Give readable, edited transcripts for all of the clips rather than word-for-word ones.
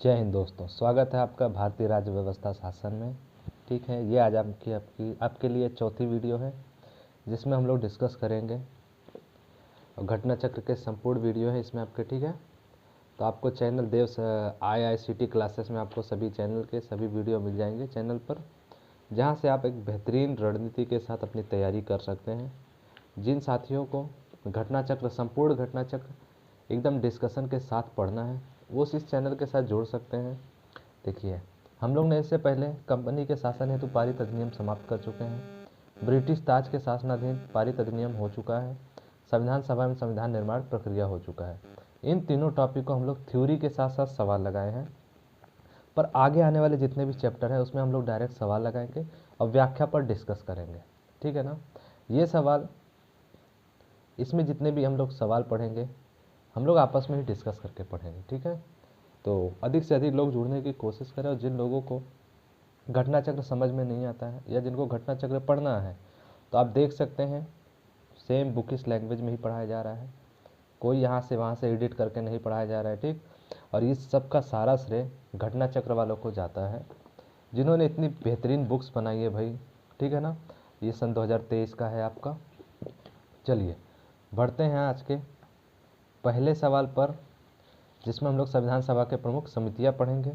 जय हिंद दोस्तों, स्वागत है आपका भारतीय राज्य व्यवस्था शासन में। ठीक है, ये आज आपके लिए चौथी वीडियो है जिसमें हम लोग डिस्कस करेंगे और घटना चक्र के संपूर्ण वीडियो है इसमें आपके। ठीक है, तो आपको चैनल देव IICT क्लासेस में आपको सभी चैनल के सभी वीडियो मिल जाएंगे चैनल पर, जहाँ से आप एक बेहतरीन रणनीति के साथ अपनी तैयारी कर सकते हैं। जिन साथियों को घटना चक्र, संपूर्ण घटना चक्र एकदम डिस्कशन के साथ पढ़ना है, वो इस चैनल के साथ जोड़ सकते हैं। देखिए, हम लोग ने इससे पहले कंपनी के शासन हेतु पारित अधिनियम समाप्त कर चुके हैं। ब्रिटिश ताज के शासनाधीन पारित अधिनियम हो चुका है। संविधान सभा में संविधान निर्माण प्रक्रिया हो चुका है। इन तीनों टॉपिक को हम लोग थ्योरी के साथ साथ सवाल लगाए हैं, पर आगे आने वाले जितने भी चैप्टर हैं उसमें हम लोग डायरेक्ट सवाल लगाएंगे और व्याख्या पर डिस्कस करेंगे। ठीक है ना। ये सवाल, इसमें जितने भी हम लोग सवाल पढ़ेंगे हम लोग आपस में ही डिस्कस करके पढ़ेंगे। ठीक है, तो अधिक से अधिक लोग जुड़ने की कोशिश करें। और जिन लोगों को घटना चक्र समझ में नहीं आता है या जिनको घटना चक्र पढ़ना है, तो आप देख सकते हैं सेम बुकिश लैंग्वेज में ही पढ़ाया जा रहा है। कोई यहाँ से वहाँ से एडिट करके नहीं पढ़ाया जा रहा है। ठीक, और इस सब का सारा श्रेय घटना चक्र वालों को जाता है, जिन्होंने इतनी बेहतरीन बुक्स बनाई है भाई। ठीक है ना, ये सन 2023 का है आपका। चलिए बढ़ते हैं आज के पहले सवाल पर, जिसमें हम लोग संविधान सभा के प्रमुख समितियां पढ़ेंगे।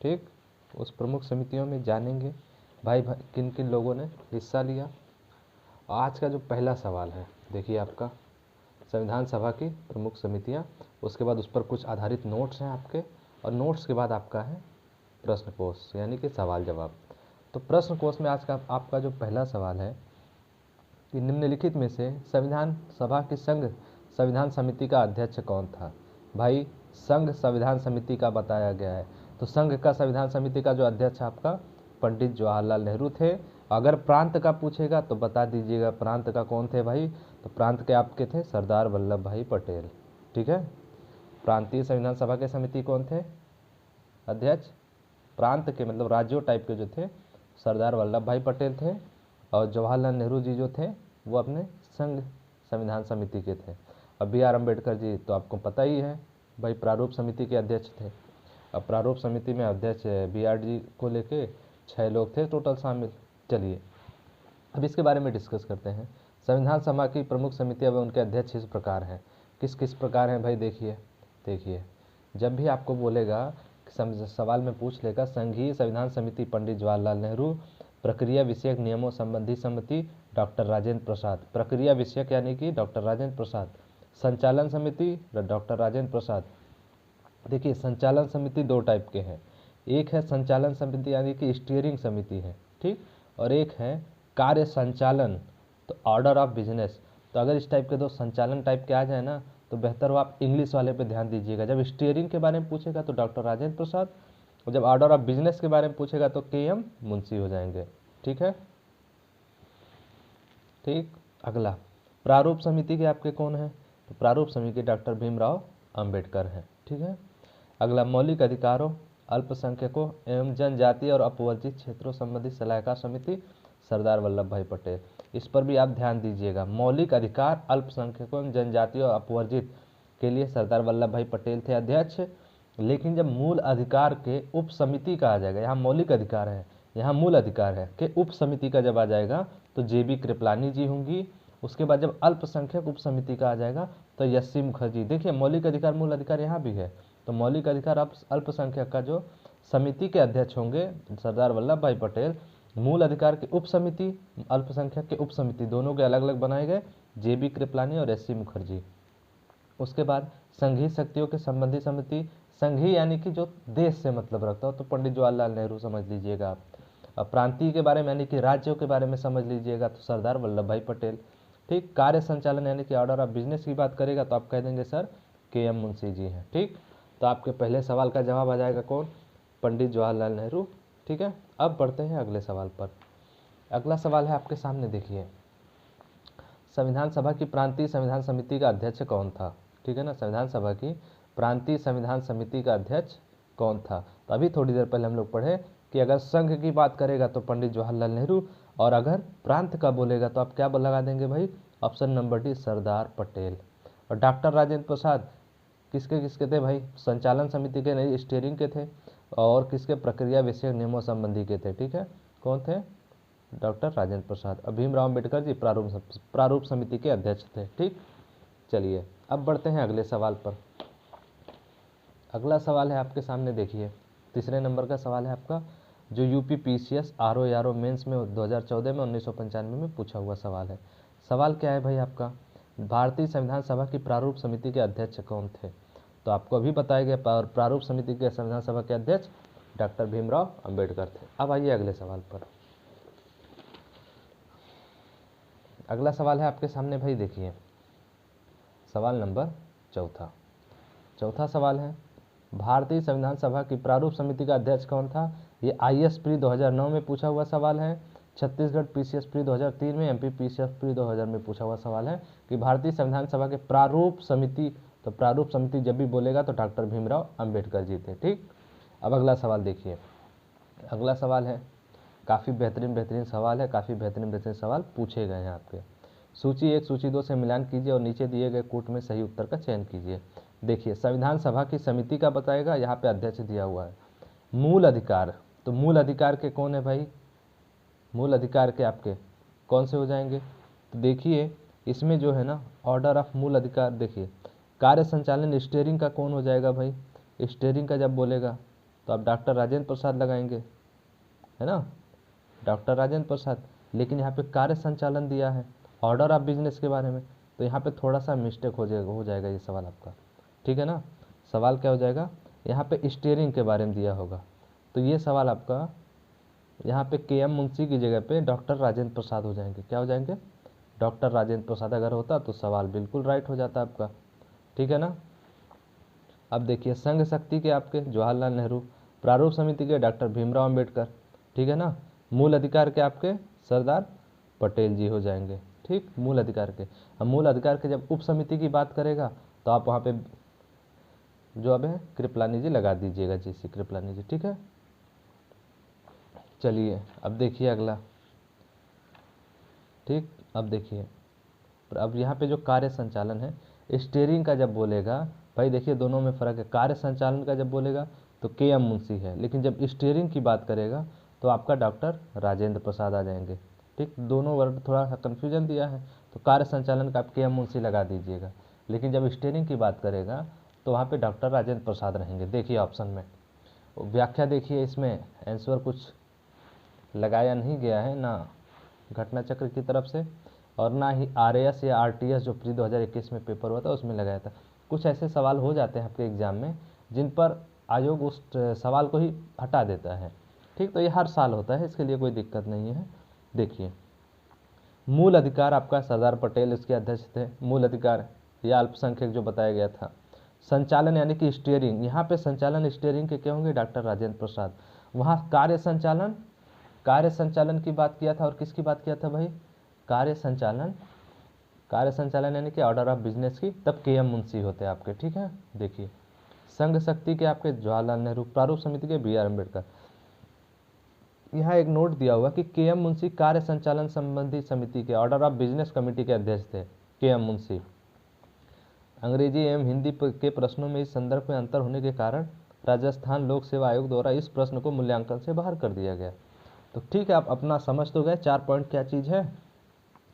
ठीक, उस प्रमुख समितियों में जानेंगे भाई किन किन लोगों ने हिस्सा लिया। आज का जो पहला सवाल है, देखिए आपका संविधान सभा की प्रमुख समितियां, उसके बाद उस पर कुछ आधारित नोट्स हैं आपके, और नोट्स के बाद आपका है प्रश्न कोश यानी कि सवाल जवाब। तो प्रश्न कोश में आज का आपका जो पहला सवाल है कि निम्नलिखित में से संविधान सभा की संघ संविधान समिति का अध्यक्ष कौन था। भाई संघ संविधान समिति का बताया गया है, तो संघ का संविधान समिति का जो अध्यक्ष आपका पंडित जवाहरलाल नेहरू थे। अगर प्रांत का पूछेगा तो बता दीजिएगा प्रांत का कौन थे भाई, तो प्रांत के आपके थे सरदार वल्लभ भाई पटेल। ठीक है, प्रांतीय संविधान सभा के समिति कौन थे अध्यक्ष, प्रांत के मतलब राज्यों टाइप के जो थे सरदार वल्लभ भाई पटेल थे, और जवाहरलाल नेहरू जी जो थे वो अपने संघ संविधान समिति के थे। अब BR अम्बेडकर जी तो आपको पता ही है भाई, प्रारूप समिति के अध्यक्ष थे। अब प्रारूप समिति में अध्यक्ष BR जी को लेके 6 लोग थे टोटल शामिल। चलिए अब इसके बारे में डिस्कस करते हैं। संविधान सभा की प्रमुख समितियां व उनके अध्यक्ष इस प्रकार हैं। किस किस प्रकार हैं भाई, देखिए जब भी आपको बोलेगा, सवाल में पूछ लेगा संघीय संविधान समिति पंडित जवाहरलाल नेहरू, प्रक्रिया विषयक नियमों संबंधी समिति डॉक्टर राजेंद्र प्रसाद, प्रक्रिया विषयक यानी कि डॉक्टर राजेंद्र प्रसाद, संचालन समिति डॉक्टर राजेंद्र प्रसाद। देखिए संचालन समिति दो टाइप के हैं, एक है संचालन समिति यानी कि स्टीयरिंग समिति है, ठीक, और एक है कार्य संचालन, तो ऑर्डर ऑफ बिजनेस। तो अगर इस टाइप के दो संचालन टाइप के आ जाए ना, तो बेहतर हो आप इंग्लिश वाले पे ध्यान दीजिएगा। जब स्टीयरिंग के बारे में पूछेगा तो डॉक्टर राजेंद्र प्रसाद, और जब ऑर्डर ऑफ बिजनेस के बारे में पूछेगा तो KM मुंशी हो जाएंगे। ठीक है, ठीक। अगला प्रारूप समिति के आपके कौन है, तो प्रारूप समिति डॉक्टर भीमराव अंबेडकर है। ठीक है, अगला मौलिक अधिकारों, अल्पसंख्यकों एवं जनजातीय और अपवर्जित क्षेत्रों संबंधी सलाहकार समिति सरदार वल्लभ भाई पटेल। इस पर भी आप ध्यान दीजिएगा, मौलिक अधिकार अल्पसंख्यकों एवं जनजातीय और अपवर्जित के लिए सरदार वल्लभ भाई पटेल थे अध्यक्ष। लेकिन जब मूल अधिकार के उप समिति का आ जाएगा, यहाँ मौलिक अधिकार है यहाँ मूल अधिकार है कि उप समिति का जब आ जाएगा तो JB कृपलानी जी होंगी। उसके बाद जब अल्पसंख्यक उप समिति का आ जाएगा तो SC मुखर्जी। देखिए मौलिक अधिकार मूल अधिकार यहाँ भी है, तो मौलिक अधिकार अल्पसंख्यक का जो समिति के अध्यक्ष होंगे सरदार वल्लभ भाई पटेल, मूल अधिकार की उप समिति अल्पसंख्यक के उप समिति दोनों के अलग अलग बनाए गए JB कृपलानी और SC मुखर्जी। उसके बाद संघीय शक्तियों के संबंधी समिति, संघीय यानी कि जो देश से मतलब रखता हो, तो पंडित जवाहरलाल नेहरू समझ लीजिएगा आप। अब प्रांतीय के बारे में यानी कि राज्यों के बारे में समझ लीजिएगा तो सरदार वल्लभ भाई पटेल। ठीक, कार्य संचालन यानी कि ऑर्डर ऑफ बिजनेस की बात करेगा तो आप कह देंगे सर KM मुंशी जी हैं। ठीक, तो आपके पहले सवाल का जवाब आ जाएगा कौन, पंडित जवाहरलाल नेहरू। ठीक है, अब बढ़ते हैं अगले सवाल पर। अगला सवाल है आपके सामने, देखिए संविधान सभा की प्रांतीय संविधान समिति का अध्यक्ष कौन था। ठीक है ना, संविधान सभा की प्रांतीय संविधान समिति का अध्यक्ष कौन था। तो अभी थोड़ी देर पहले हम लोग पढ़े कि अगर संघ की बात करेगा तो पंडित जवाहरलाल नेहरू, और अगर प्रांत का बोलेगा तो आप क्या लगा देंगे भाई, option number D Sardar Patel. और डॉक्टर राजेंद्र प्रसाद किसके किसके थे भाई, संचालन समिति के नहीं, स्टीयरिंग के थे, और किसके, प्रक्रिया विषय नियमों संबंधी के थे। ठीक है, कौन थे, डॉक्टर राजेंद्र प्रसाद। और भीमराव अम्बेडकर जी प्रारूप समिति के अध्यक्ष थे। ठीक, चलिए अब बढ़ते हैं अगले सवाल पर। अगला सवाल है आपके सामने, देखिए तीसरे नंबर का सवाल है आपका, जो यूपी पीसीएस आरओ मेंस में 2014 में 1995 में पूछा हुआ सवाल है। सवाल क्या है भाई आपका, भारतीय संविधान सभा की प्रारूप समिति के अध्यक्ष कौन थे। तो आपको अभी बताया गया, प्रारूप समिति के संविधान सभा के अध्यक्ष डॉक्टर भीमराव अंबेडकर थे। अब आइए अगले सवाल पर। अगला सवाल है आपके सामने भाई, देखिए सवाल नंबर चौथा सवाल है, भारतीय संविधान सभा की प्रारूप समिति का अध्यक्ष कौन था। ये आईएएस प्री 2009 में पूछा हुआ सवाल है, छत्तीसगढ़ पीसीएस प्री 2003 में, एमपी पीसीएस प्री 2000 में पूछा हुआ सवाल है कि भारतीय संविधान सभा के प्रारूप समिति, तो प्रारूप समिति जब भी बोलेगा तो डॉक्टर भीमराव अंबेडकर जी थे। ठीक, अब अगला सवाल देखिए, अगला सवाल है काफ़ी बेहतरीन सवाल है, काफ़ी बेहतरीन सवाल पूछे गए हैं आपके। सूची 1 सूची 2 से मिलान कीजिए और नीचे दिए गए कूट में सही उत्तर का चयन कीजिए। देखिए संविधान सभा की समिति का बताएगा, यहाँ पे अध्यक्ष दिया हुआ है। मूल अधिकार, तो मूल अधिकार के कौन है भाई, मूल अधिकार के आपके कौन से हो जाएंगे। तो देखिए इसमें जो है ना, ऑर्डर ऑफ मूल अधिकार, देखिए कार्य संचालन स्टीयरिंग का कौन हो जाएगा भाई, स्टीयरिंग का जब बोलेगा तो आप डॉक्टर राजेंद्र प्रसाद लगाएंगे, है ना, डॉक्टर राजेंद्र प्रसाद। लेकिन यहाँ पे कार्य संचालन दिया है, ऑर्डर ऑफ बिजनेस के बारे में, तो यहाँ पे थोड़ा सा मिस्टेक हो जाएगा ये सवाल आपका। ठीक है ना, सवाल क्या हो जाएगा, यहाँ पे स्टीयरिंग के बारे में दिया होगा, तो ये सवाल आपका यहाँ पे के.एम. मुंशी की जगह पे डॉक्टर राजेंद्र प्रसाद हो जाएंगे। क्या हो जाएंगे, डॉक्टर राजेंद्र प्रसाद अगर होता तो सवाल बिल्कुल राइट हो जाता आपका। ठीक है ना, अब देखिए संघ शक्ति के आपके जवाहरलाल नेहरू, प्रारूप समिति के डॉक्टर भीमराव अंबेडकर। ठीक है ना, मूल अधिकार के आपके सरदार पटेल जी हो जाएंगे। ठीक, मूल अधिकार के, अब मूल अधिकार के जब उप समिति की बात करेगा तो आप वहाँ पे जो अब है कृपलानी जी लगा दीजिएगा, जी कृपलानी जी। ठीक है, चलिए अब देखिए अगला। ठीक, अब देखिए अब यहाँ पे जो कार्य संचालन है, स्टीयरिंग का जब बोलेगा भाई, देखिए दोनों में फ़र्क है। कार्य संचालन का जब बोलेगा तो के.एम. मुंशी है, लेकिन जब स्टीयरिंग की बात करेगा तो आपका डॉक्टर राजेंद्र प्रसाद आ जाएंगे। ठीक, दोनों वर्ड थोड़ा सा कन्फ्यूजन दिया है, तो कार्य संचालन का आप के.एम. मुंशी लगा दीजिएगा, लेकिन जब स्टीयरिंग की बात करेगा तो वहाँ पे डॉक्टर राजेंद्र प्रसाद रहेंगे। देखिए ऑप्शन में व्याख्या देखिए, इसमें आंसर कुछ लगाया नहीं गया है, ना घटना चक्र की तरफ से और ना ही आरएएस या आरटीएस जो प्री 2021 में पेपर हुआ था उसमें लगाया था। कुछ ऐसे सवाल हो जाते हैं आपके एग्ज़ाम में जिन पर आयोग उस सवाल को ही हटा देता है। ठीक, तो ये हर साल होता है, इसके लिए कोई दिक्कत नहीं है। देखिए मूल अधिकार आपका सरदार पटेल इसके अध्यक्ष थे। मूल अधिकार या अल्पसंख्यक जो बताया गया था। संचालन यानी कि स्टीयरिंग, यहाँ पे संचालन स्टीयरिंग के क्या होंगे, डॉक्टर राजेंद्र प्रसाद। वहाँ कार्य संचालन की बात किया था, और किसकी बात किया था भाई, कार्य संचालन यानी कि ऑर्डर ऑफ बिजनेस की, तब के.एम. मुंशी होते हैं आपके। ठीक है, देखिए संघ शक्ति के आपके जवाहरलाल नेहरू, प्रारूप समिति के बी.आर. अम्बेडकर। यहाँ एक नोट दिया हुआ कि के.एम. मुंशी कार्य संचालन संबंधी समिति के ऑर्डर ऑफ बिजनेस कमेटी के अध्यक्ष थे। के.एम. मुंशी। अंग्रेजी एवं हिंदी के प्रश्नों में इस संदर्भ में अंतर होने के कारण राजस्थान लोक सेवा आयोग द्वारा इस प्रश्न को मूल्यांकन से बाहर कर दिया गया। तो ठीक है, आप अपना समझ तो गए 4 पॉइंट क्या चीज़ है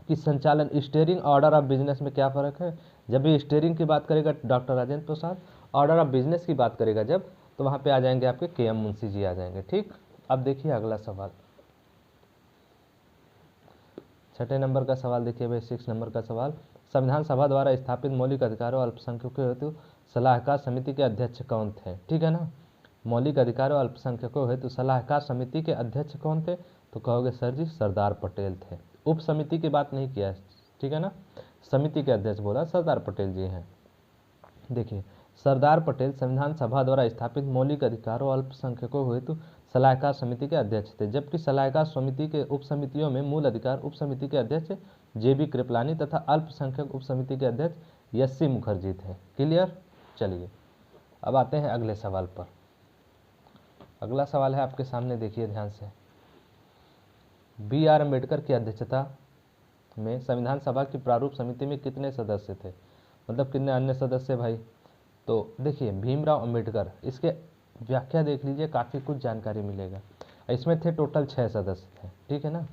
कि संचालन स्टीयरिंग ऑर्डर ऑफ बिजनेस में क्या फ़र्क है। जब भी स्टीयरिंग की बात करेगा doctor Rajendra Prasad, order of business की बात करेगा जब, तो वहाँ पे आ जाएंगे आपके के.एम. मुंशी जी आ जाएंगे। ठीक, अब देखिए अगला सवाल, 6 नंबर का सवाल देखिए भाई, 6 नंबर का सवाल, संविधान सभा द्वारा स्थापित मौलिक अधिकारों और अल्पसंख्यकों हेतु सलाहकार समिति के अध्यक्ष कौन थे। ठीक है ना, मौलिक अधिकारों और अल्पसंख्यकों हेतु सलाहकार समिति के अध्यक्ष कौन थे, तो कहोगे सर जी सरदार पटेल थे। उप समिति की बात नहीं किया है, ठीक है ना, समिति के अध्यक्ष बोला सरदार पटेल जी हैं। देखिए सरदार पटेल संविधान सभा द्वारा स्थापित मौलिक अधिकारों और अल्पसंख्यकों हेतु सलाहकार समिति के अध्यक्ष थे, जबकि सलाहकार समिति के उप समितियों में मूल अधिकार उप समिति के अध्यक्ष जे.बी. कृपलानी तथा अल्पसंख्यक उप समिति के अध्यक्ष एस.सी. मुखर्जी थे। क्लियर, चलिए अब आते हैं अगले सवाल पर। अगला सवाल है आपके सामने, देखिए ध्यान से, बी.आर. अम्बेडकर की अध्यक्षता में संविधान सभा की प्रारूप समिति में कितने सदस्य थे, मतलब कितने अन्य सदस्य भाई। तो तो देखिए भीमराव अंबेडकर, इसके व्याख्या देख लीजिए, काफ़ी कुछ जानकारी मिलेगा। इसमें थे टोटल 6 सदस्य थे, ठीक है ना,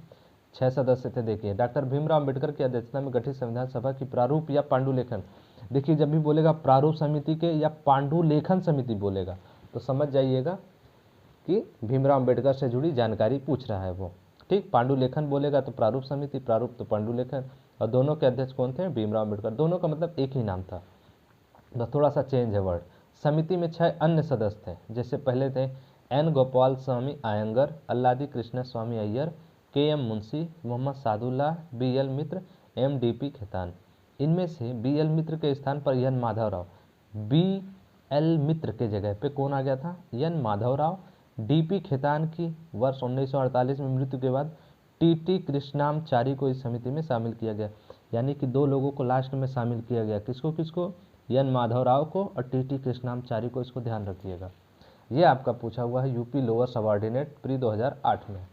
6 सदस्य थे। देखिए डॉक्टर भीमराव अंबेडकर की अध्यक्षता में गठित संविधान सभा की प्रारूप या पांडुलेखन, देखिए जब भी बोलेगा प्रारूप समिति के या पांडुलेखन समिति बोलेगा तो समझ जाइएगा कि भीमराव अंबेडकर से जुड़ी जानकारी पूछ रहा है वो, ठीक। पांडुलेखन बोलेगा तो प्रारूप समिति, प्रारूप तो पांडुलेखन, और दोनों के अध्यक्ष कौन थे? भीमराव अंबेडकर। दोनों का मतलब एक ही नाम था, बस थोड़ा सा चेंज है वर्ड। समिति में 6 अन्य सदस्य थे, जैसे पहले थे N Gopalaswami Ayyangar, Alladi Krishnaswami Iyer, K M Munshi, Mohammad Saadulla, B L Mitra, M D P Khaitan. इनमें से बी एल मित्र के स्थान पर N Madhavrao, B L Mitra के जगह पे कौन आ गया था? N Madhavrao. D P Khaitan की वर्ष 1948 में मृत्यु के बाद टी टी कृष्णामचारी को इस समिति में शामिल किया गया, यानी कि 2 लोगों को लास्ट में शामिल किया गया। किसको किसको? एन माधवराव को और टी टी कृष्णामचारी को, इसको ध्यान रखिएगा। ये आपका पूछा हुआ है यूपी लोअर सबऑर्डिनेट प्री 2008 में।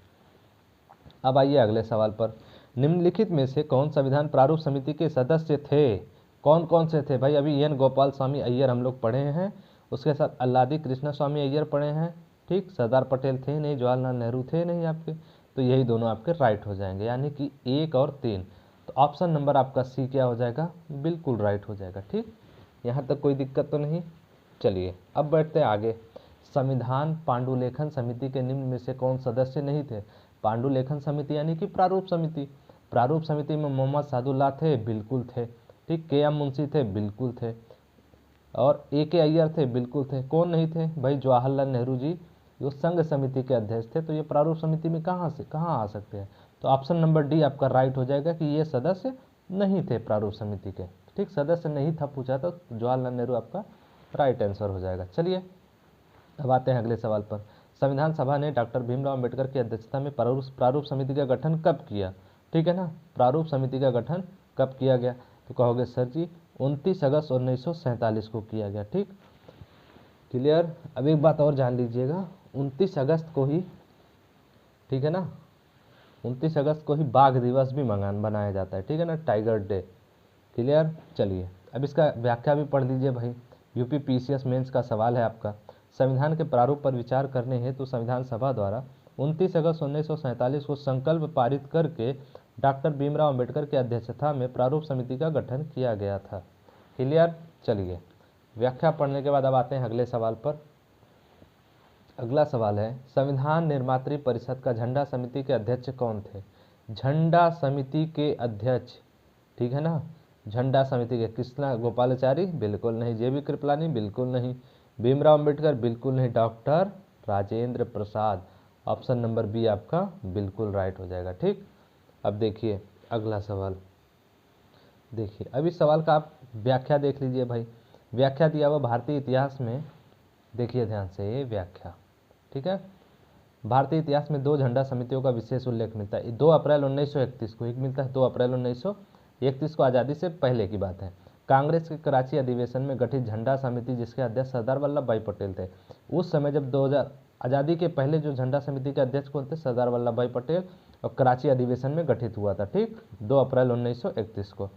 अब आइए अगले सवाल पर, निम्नलिखित में से कौन संविधान प्रारूप समिति के सदस्य थे? कौन कौन से थे भाई? अभी एन गोपाल स्वामी अय्यर हम लोग पढ़े हैं, उसके साथ अल्लादी कृष्ण स्वामी अय्यर पढ़े हैं, ठीक। सरदार पटेल थे नहीं, जवाहरलाल नेहरू थे नहीं आपके, तो यही दोनों आपके राइट हो जाएंगे, यानी कि 1 और 3। तो ऑप्शन नंबर आपका सी क्या हो जाएगा? बिल्कुल राइट हो जाएगा, ठीक। यहाँ तक कोई दिक्कत तो नहीं। चलिए अब बढ़ते हैं आगे। संविधान पांडुलेखन समिति के निम्न में से कौन सदस्य नहीं थे? पांडुलेखन समिति यानी कि प्रारूप समिति। प्रारूप समिति में मोहम्मद सादुल्लाह थे, बिल्कुल थे, ठीक। के एम मुंशी थे, बिल्कुल थे, और ए के अय्यर थे, बिल्कुल थे। कौन नहीं थे भाई? जवाहरलाल नेहरू जी, जो संघ समिति के अध्यक्ष थे। तो ये प्रारूप समिति में कहाँ आ सकते हैं? तो ऑप्शन नंबर डी आपका राइट हो जाएगा कि ये सदस्य नहीं थे प्रारूप समिति के, ठीक। सदस्य नहीं था पूछा तो जवाहरलाल नेहरू आपका राइट आंसर हो जाएगा। चलिए अब आते हैं अगले सवाल पर। संविधान सभा ने डॉक्टर भीमराव अंबेडकर की अध्यक्षता में प्रारूप समिति का गठन कब किया? ठीक है ना, प्रारूप समिति का गठन कब किया गया? तो कहोगे सर जी 29 अगस्त 1947 को किया गया, ठीक। क्लियर। अब एक बात और जान लीजिएगा, 29 अगस्त को ही, ठीक है ना, 29 अगस्त को ही बाघ दिवस भी बनाया जाता है, ठीक है ना, टाइगर डे। क्लियर। चलिए अब इसका व्याख्या भी पढ़ लीजिए भाई, यूपी पीसीएस मेंस का सवाल है आपका। संविधान के प्रारूप पर विचार करने हेतु तो संविधान सभा द्वारा 29 अगस्त 1947 को संकल्प पारित करके डॉक्टर भीमराव अंबेडकर की अध्यक्षता में प्रारूप समिति का गठन किया गया था। क्लियर। चलिए व्याख्या पढ़ने के बाद अब आते हैं अगले सवाल पर। अगला सवाल है, संविधान निर्मात्री परिषद का झंडा समिति के अध्यक्ष कौन थे? झंडा समिति के अध्यक्ष, ठीक है ना, झंडा समिति के कृष्णा गोपालाचारी, बिल्कुल नहीं। जे बी कृपलानी, बिल्कुल नहीं। भीमराव अंबेडकर, बिल्कुल नहीं। Doctor Rajendra Prasad, option number B आपका बिल्कुल राइट हो जाएगा, ठीक। अब देखिए अगला सवाल, देखिए अब इस सवाल का आप व्याख्या देख लीजिए भाई। व्याख्या दिया हुआ भारतीय इतिहास में, देखिए ध्यान से ये व्याख्या, ठीक है। भारतीय इतिहास में 2 झंडा समितियों का विशेष उल्लेख मिलता है। 2 अप्रैल 1931 को एक मिलता है, 2 अप्रैल 1931 को, आज़ादी से पहले की बात है। कांग्रेस के कराची अधिवेशन में गठित झंडा समिति जिसके अध्यक्ष सरदार वल्लभ भाई पटेल थे। उस समय जब 2000 आज़ादी के पहले जो झंडा समिति के अध्यक्ष कौन थे? सरदार वल्लभ भाई पटेल, और कराची अधिवेशन में गठित हुआ था, ठीक, 2 अप्रैल 1931 को।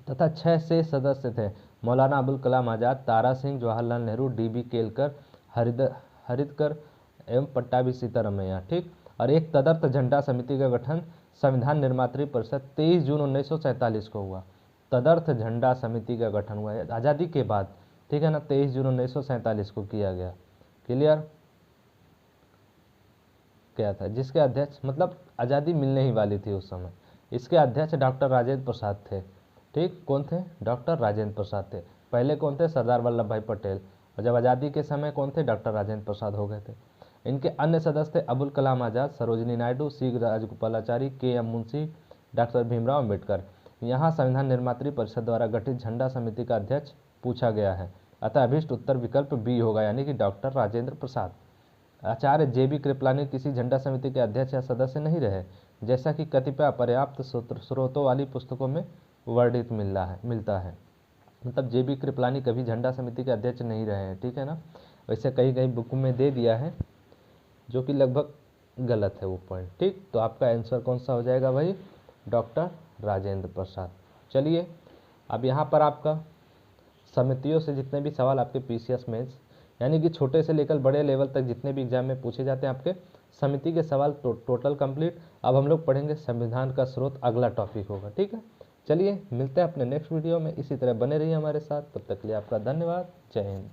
तथा 6 से सदस्य थे, मौलाना अबुल कलाम आज़ाद, तारा सिंह, जवाहरलाल नेहरू, डी बी केलकर, हरिदकर एवं पट्टाभी सीतारमैया, ठीक। और एक तदर्थ झंडा समिति का गठन संविधान निर्मात्री परिषद 23 जून 1947 को हुआ। तदर्थ झंडा समिति का गठन हुआ है आज़ादी के बाद, ठीक है ना, 23 जून 1947 को किया गया। क्लियर। क्या था जिसके अध्यक्ष, मतलब आज़ादी मिलने ही वाली थी उस समय, इसके अध्यक्ष डॉक्टर राजेंद्र प्रसाद थे, ठीक। कौन थे? डॉक्टर राजेंद्र प्रसाद थे। पहले कौन थे? सरदार वल्लभ भाई पटेल, और जब आज़ादी के समय कौन थे? डॉक्टर राजेंद्र प्रसाद हो गए थे। इनके अन्य सदस्य थे अबुल कलाम आज़ाद, सरोजिनी नायडू, सी राजगोपालाचारी, के एम मुंशी, डॉक्टर भीमराव अंबेडकर। यहाँ संविधान निर्मात्री परिषद द्वारा गठित झंडा समिति का अध्यक्ष पूछा गया है, अतः अभिष्ट उत्तर विकल्प बी होगा, यानी कि डॉक्टर राजेंद्र प्रसाद। आचार्य जे बी कृपलानी किसी झंडा समिति के अध्यक्ष या सदस्य नहीं रहे, जैसा कि कतिपय अपर्याप्त स्रोतों वाली पुस्तकों में वर्णित मिलता है। मतलब जे बी कृपलानी कभी झंडा समिति के अध्यक्ष नहीं रहे हैं, ठीक है ना। वैसे कहीं कहीं बुक में दे दिया है, जो कि लगभग गलत है वो पॉइंट, ठीक। तो आपका आंसर कौन सा हो जाएगा भाई? डॉक्टर राजेंद्र प्रसाद। चलिए अब यहाँ पर आपका समितियों से जितने भी सवाल आपके पीसीएस मेंस यानी कि छोटे से लेकर बड़े लेवल तक जितने भी एग्जाम में पूछे जाते हैं आपके समिति के सवाल टोटल कंप्लीट। अब हम लोग पढ़ेंगे संविधान का स्रोत, अगला टॉपिक होगा। ठीक है, चलिए मिलते हैं अपने नेक्स्ट वीडियो में। इसी तरह बने रहिए हमारे साथ, तब तक के लिए आपका धन्यवाद। जय हिंद।